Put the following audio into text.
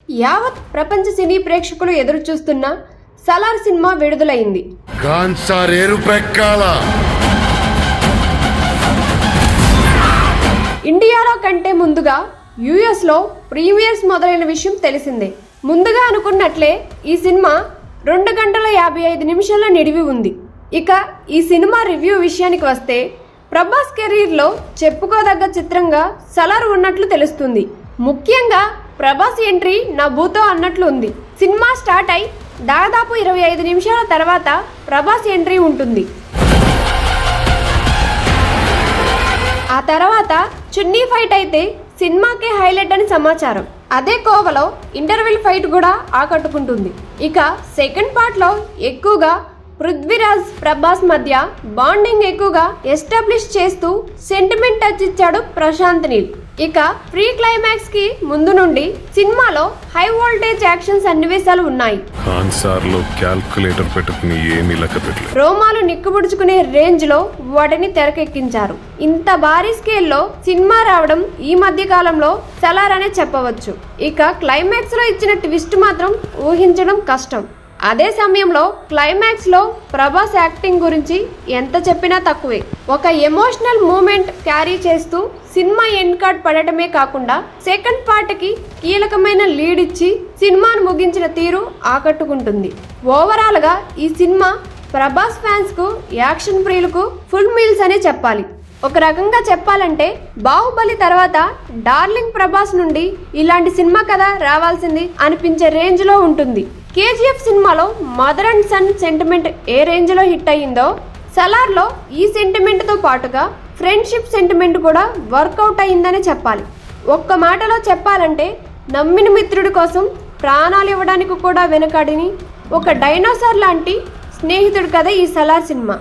యావత్ ప్రపంచ సినీ ప్రేక్షకులు ఎదురు చూస్తున్న సలార్ సినిమా విడుదలైంది. ఇండియాలో కంటే ముందుగా యుఎస్ లో ప్రీమియర్స్ మొదలైన విషయం తెలిసిందే. ముందుగా అనుకున్నట్లే ఈ సినిమా 2 గంటల 55 నిమిషాల నిడివి ఉంది. ఇక ఈ సినిమా రివ్యూ విషయానికి వస్తే ప్రభాస్ కెరీర్లో చెప్పుకోదగ్గ చిత్రంగా సలార్ ఉన్నట్లు తెలుస్తుంది. ముఖ్యంగా ప్రభాస్ ఎంట్రీ నా భూతో అన్నట్లు ఉంది. సినిమా స్టార్ట్ అయి దాదాపు 25 నిమిషాల తర్వాత ప్రభాస్ ఎంట్రీ ఉంటుంది. ఆ తర్వాత చున్నీ ఫైట్ అయితే సినిమాకే హైలైట్ అని సమాచారం. అదే కోవలో ఇంటర్వెల్ ఫైట్ కూడా ఆకట్టుకుంటుంది. ఇక సెకండ్ పార్ట్ లో ఎక్కువగా పృథ్వీరాజ్ ప్రభాస్ మధ్య బాండింగ్ ఎక్కువగా ఎస్టాబ్లిష్ చేస్తూ సెంటిమెంట్ టచ్ ఇచ్చాడు ప్రశాంత్ నీల్. ఇక ప్రీ క్లైమాక్స్ కి ముందు నుండి సినిమాలో హై వోల్టేజ్ యాక్షన్ సన్నివేశాలు ఉన్నాయి. రోమాలు నిక్కుబుడుచుకునే రేంజ్ లో వాటిని తెరకెక్కించారు. ఇంత భారీ స్కేల్లో సినిమా రావడం ఈ మధ్య కాలంలో సలార్ అనే చెప్పవచ్చు. ఇక క్లైమాక్స్ లో ఇచ్చిన ట్విస్ట్ మాత్రం ఊహించడం కష్టం. అదే సమయంలో క్లైమాక్స్ లో ప్రభాస్ యాక్టింగ్ గురించి ఎంత చెప్పినా తక్కువే. ఒక ఎమోషనల్ మూమెంట్ క్యారీ చేస్తూ సినిమా ఎండ్ కార్డ్ పడటమే కాకుండా సెకండ్ పార్ట్ కి కీలకమైన లీడ్ ఇచ్చి సినిమాను ముగించిన తీరు ఆకట్టుకుంటుంది. ఓవరాల్ గా ఈ సినిమా ప్రభాస్ ఫ్యాన్స్ కు, యాక్షన్ ప్రియులకు ఫుల్ మీల్స్ అనే చెప్పాలి. ఒక రకంగా చెప్పాలంటే బాహుబలి తర్వాత డార్లింగ్ ప్రభాస్ నుండి ఇలాంటి సినిమా కదా రావాల్సింది అనిపించే రేంజ్ లో ఉంటుంది. కేజీఎఫ్ సినిమాలో mother and son sentiment A range లో హిట్ అయ్యిందో సలార్ లో ఈ సెంటిమెంట్ తో పాటుగా ఫ్రెండ్షిప్ సెంటిమెంట్ కూడా వర్కౌట్ అయ్యిందని చెప్పాలి. ఒక్క మాటలో చెప్పాలంటే నమ్మిన మిత్రుడి కోసం ప్రాణాలు ఇవ్వడానికి కూడా వెనకాడిని ఒక డైనోసార్ లాంటి స్నేహితుడు కథ ఈ సలార్ సినిమా.